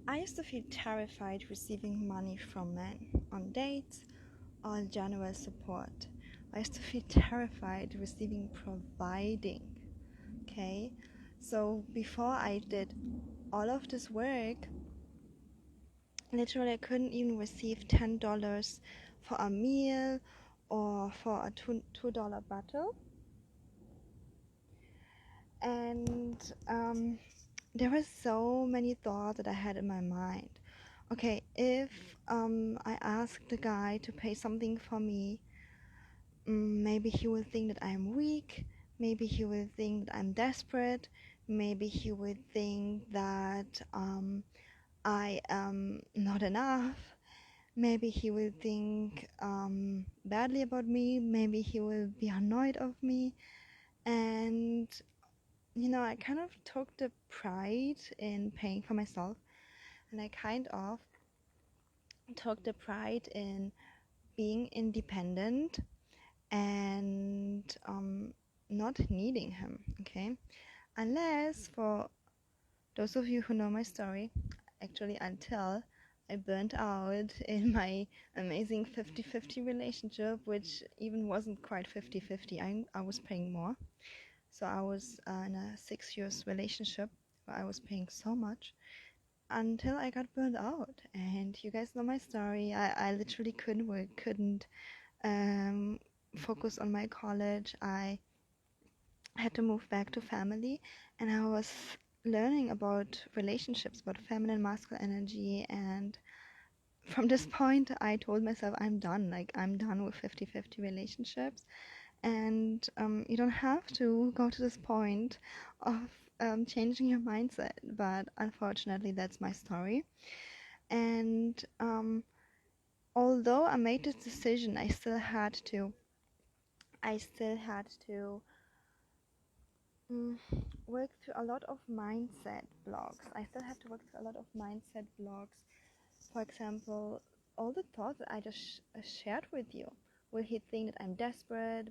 I used to feel terrified receiving money from men on dates or general support. I used to feel terrified receiving providing. Okay, so before I did all of this work, literally I couldn't even receive $10 for a meal or for a $2 bottle. And there were so many thoughts that I had in my mind. Okay, if I asked the guy to pay something for me, maybe he will think that I'm weak. Maybe he will think that I'm desperate. Maybe he will think that I am not enough. Maybe he will think badly about me. Maybe he will be annoyed of me. And I kind of took the pride in paying for myself, and I kind of took the pride in being independent and not needing him, okay? Unless, for those of you who know my story, actually until I burnt out in my amazing 50-50 relationship, which even wasn't quite 50-50. I was paying more. So I was in a 6 years relationship where I was paying so much until I got burned out. And you guys know my story. I literally couldn't work, couldn't um, focus on my college. I had to move back to family, and I was learning about relationships, about feminine, masculine energy. And from this point, I told myself, I'm done. Like, I'm done with 50-50 relationships. And you don't have to go to this point of changing your mindset, but unfortunately that's my story. And although I made this decision, I still had to work through a lot of mindset blocks. I still have to work through a lot of mindset blocks. For example, all the thoughts that I just shared with you. Will he think that I'm desperate?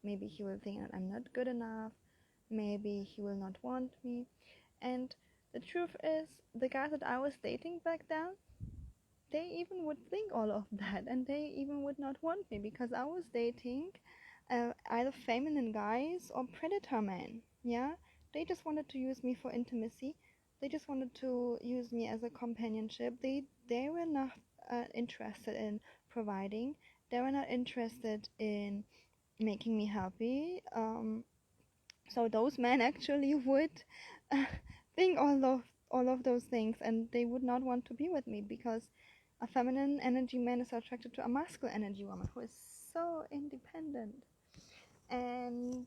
Maybe he will think that I'm not good enough. Maybe he will not want me. And the truth is, the guys that I was dating back then, they even would think all of that, and they even would not want me because I was dating either feminine guys or predator men. Yeah, they just wanted to use me for intimacy. They just wanted to use me as a companionship. They were not interested in providing. They were not interested in making me happy. So those men actually would uh, think all of those things, and they would not want to be with me because a feminine energy man is attracted to a masculine energy woman who is so independent. And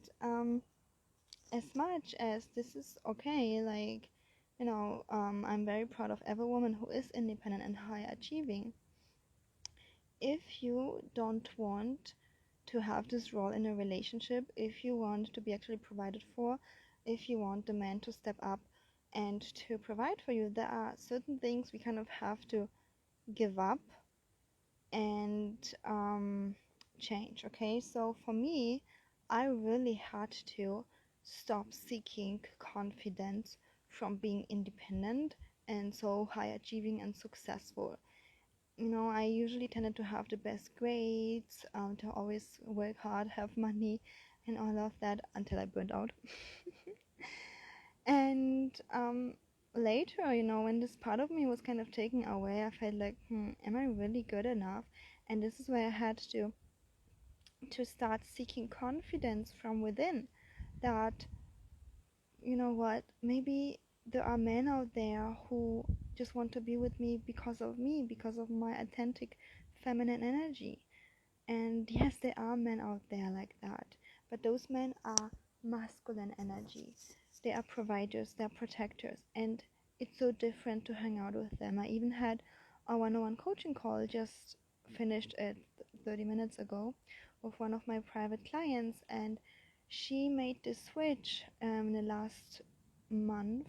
as much as this is okay, like I'm very proud of every woman who is independent and high achieving. If you don't want to have this role in a relationship, if you want to be actually provided for, if you want the man to step up and to provide for you, there are certain things we kind of have to give up and change. Okay, so for me, I really had to stop seeking confidence from being independent and so high achieving and successful. I usually tended to have the best grades, to always work hard, have money, and all of that until I burned out. And later, when this part of me was kind of taken away, I felt like, am I really good enough? And this is where I had to start seeking confidence from within. That, what, maybe there are men out there who just want to be with me, because of my authentic feminine energy. And yes, there are men out there like that, but those men are masculine energy. They are providers, they're protectors, and it's so different to hang out with them. I even had a one-on-one coaching call, just finished it 30 minutes ago, with one of my private clients, and she made the switch in the last month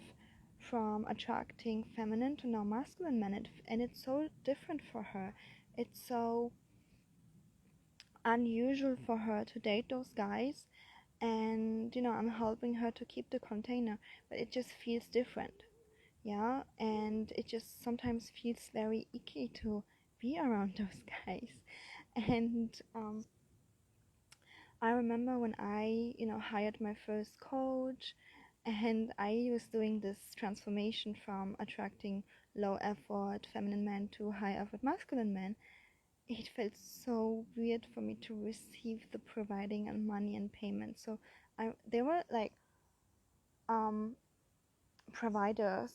from attracting feminine to now masculine men, and it's so different for her. It's so unusual for her to date those guys, and I'm helping her to keep the container, but it just feels different. Yeah, and it just sometimes feels very icky to be around those guys. And I remember when I, hired my first coach, and I was doing this transformation from attracting low effort feminine men to high effort masculine men. It felt so weird for me to receive the providing and money and payment. So they were like um providers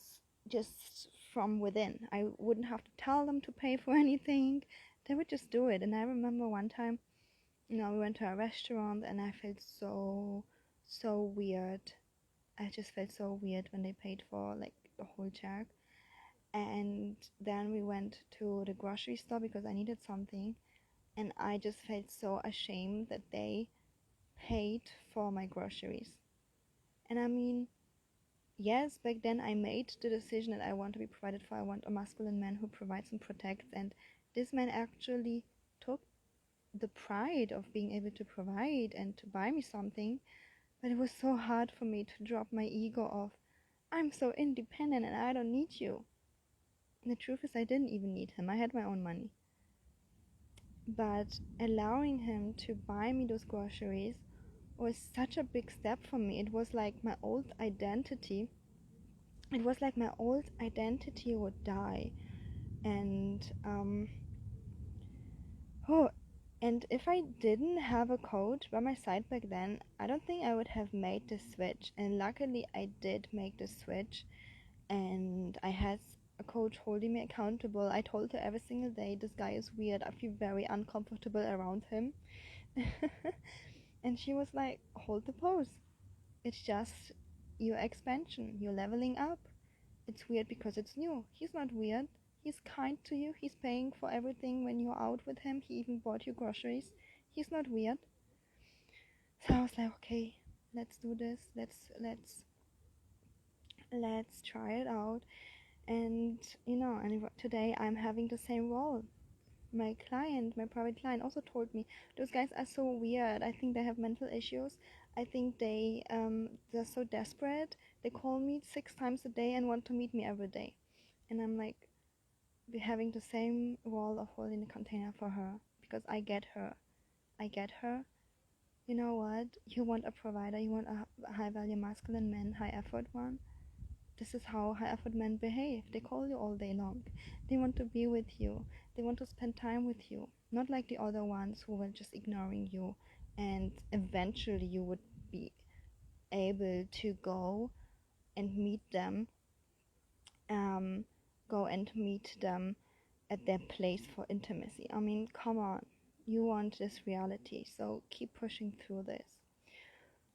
just from within. I wouldn't have to tell them to pay for anything. They would just do it. And I remember one time, we went to a restaurant and I felt so weird. I just felt so weird when they paid for like the whole check. And then we went to the grocery store because I needed something, and I just felt so ashamed that they paid for my groceries. And I mean, yes, back then I made the decision that I want to be provided for. I want a masculine man who provides and protects. And this man actually took the pride of being able to provide and to buy me something. But it was so hard for me to drop my ego of, I'm so independent and I don't need you. And the truth is, I didn't even need him. I had my own money. But allowing him to buy me those groceries was such a big step for me. It was like my old identity. It was like my old identity would die. And oh, and if I didn't have a coach by my side back then, I don't think I would have made the switch. And luckily, I did make the switch, and I had a coach holding me accountable. I told her every single day, this guy is weird. I feel very uncomfortable around him. And she was like, hold the pose. It's just your expansion. You're leveling up. It's weird because it's new. He's not weird. He's kind to you. He's paying for everything when you're out with him. He even bought you groceries. He's not weird. So I was like, okay, let's do this. Let's try it out. And and today I'm having the same role. My private client, also told me those guys are so weird. I think they have mental issues. I think they're so desperate. They call me 6 times a day and want to meet me every day. And I'm like, we're having the same role of holding the container for her because I get her. I get her. You know what? You want a provider. You want a high value masculine man, high effort one. This is how high effort men behave. They call you all day long. They want to be with you. They want to spend time with you. Not like the other ones who were just ignoring you. And eventually you would be able to and meet them. Um, go and meet them at their place for intimacy. I mean, come on. You want this reality, so keep pushing through this.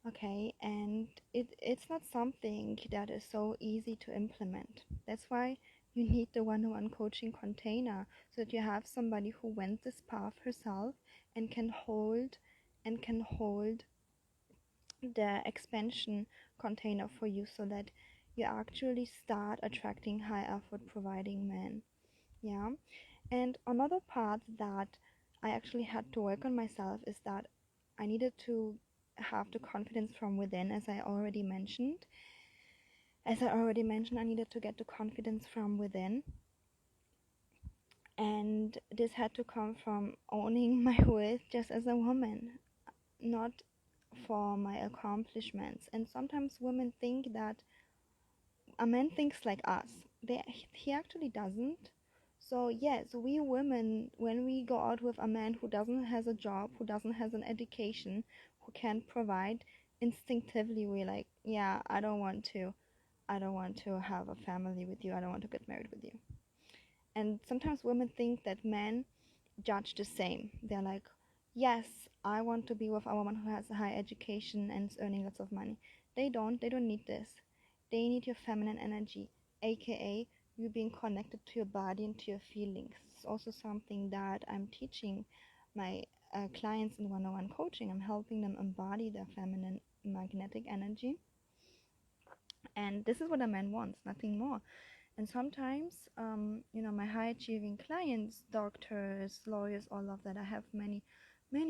Okay, and it's not something that is so easy to implement. That's why you need the one-on-one coaching container, so that you have somebody who went this path herself and can hold the expansion container for you, so that you actually start attracting high effort providing men. Yeah. And another part that I actually had to work on myself is that I needed to have the confidence from within, as I already mentioned. I needed to get the confidence from within. And this had to come from owning my worth just as a woman, not for my accomplishments. And sometimes women think that a man thinks like us. He actually doesn't. So yes, we women, when we go out with a man who doesn't has a job, who doesn't has an education, who can't provide, instinctively we're like, yeah, I don't want to have a family with you. I don't want to get married with you. And sometimes women think that men judge the same. They're like, yes, I want to be with a woman who has a high education and is earning lots of money. They don't. They don't need this. They need your feminine energy, aka you being connected to your body and to your feelings. It's also something that I'm teaching my clients in one-on-one coaching. I'm helping them embody their feminine magnetic energy. And this is what a man wants, nothing more. And sometimes, my high achieving clients, doctors, lawyers, all of that, I have many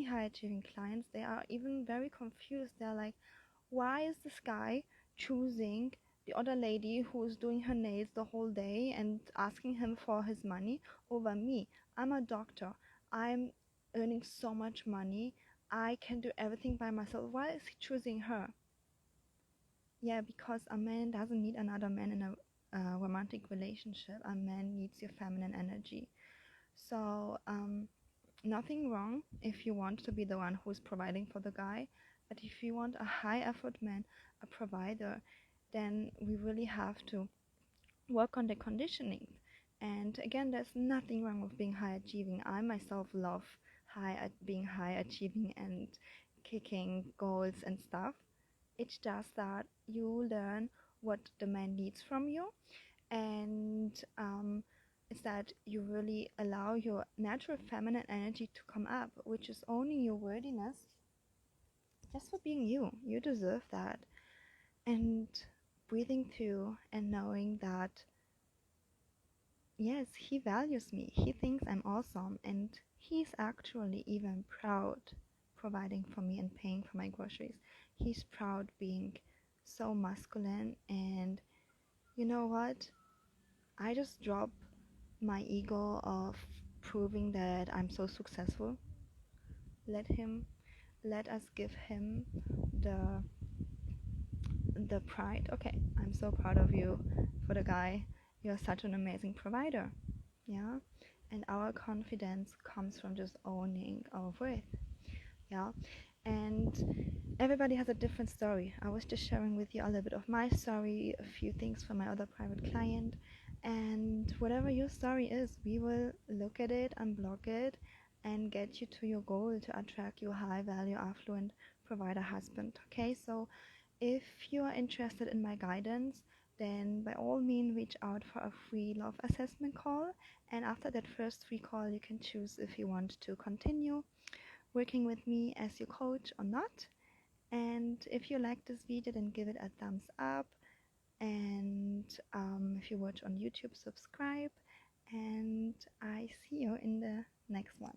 high achieving clients. They are even very confused. They're like, why is this guy choosing the other lady who's doing her nails the whole day and asking him for his money over me. I'm a doctor. I'm earning so much money. I can do everything by myself. Why is he choosing her? Yeah, because a man doesn't need another man in a romantic relationship. A man needs your feminine energy. So, nothing wrong if you want to be the one who's providing for the guy, but if you want a high effort man, a provider, then we really have to work on the conditioning. And again, there's nothing wrong with being high achieving. I myself love being high achieving and kicking goals and stuff. It's just that you learn what the man needs from you, and it's that you really allow your natural feminine energy to come up, which is owning your worthiness just for being you. You deserve that. And breathing through and knowing that, yes, he values me, he thinks I'm awesome, and he's actually even proud providing for me and paying for my groceries. He's proud being so masculine, and you know what? I just drop my ego of proving that I'm so successful. Let us give him the the pride. Okay, I'm so proud of you for the guy. You're such an amazing provider. Yeah. And our confidence comes from just owning our worth. Yeah. And everybody has a different story. I was just sharing with you a little bit of my story, a few things from my other private client, and whatever your story is, we will look at it, unblock it, and get you to your goal to attract your high value, affluent provider husband. Okay, so if you are interested in my guidance, then by all means reach out for a free love assessment call, and after that first free call you can choose if you want to continue working with me as your coach or not. And if you like this video, then give it a thumbs up, and if you watch on YouTube, subscribe, and I see you in the next one.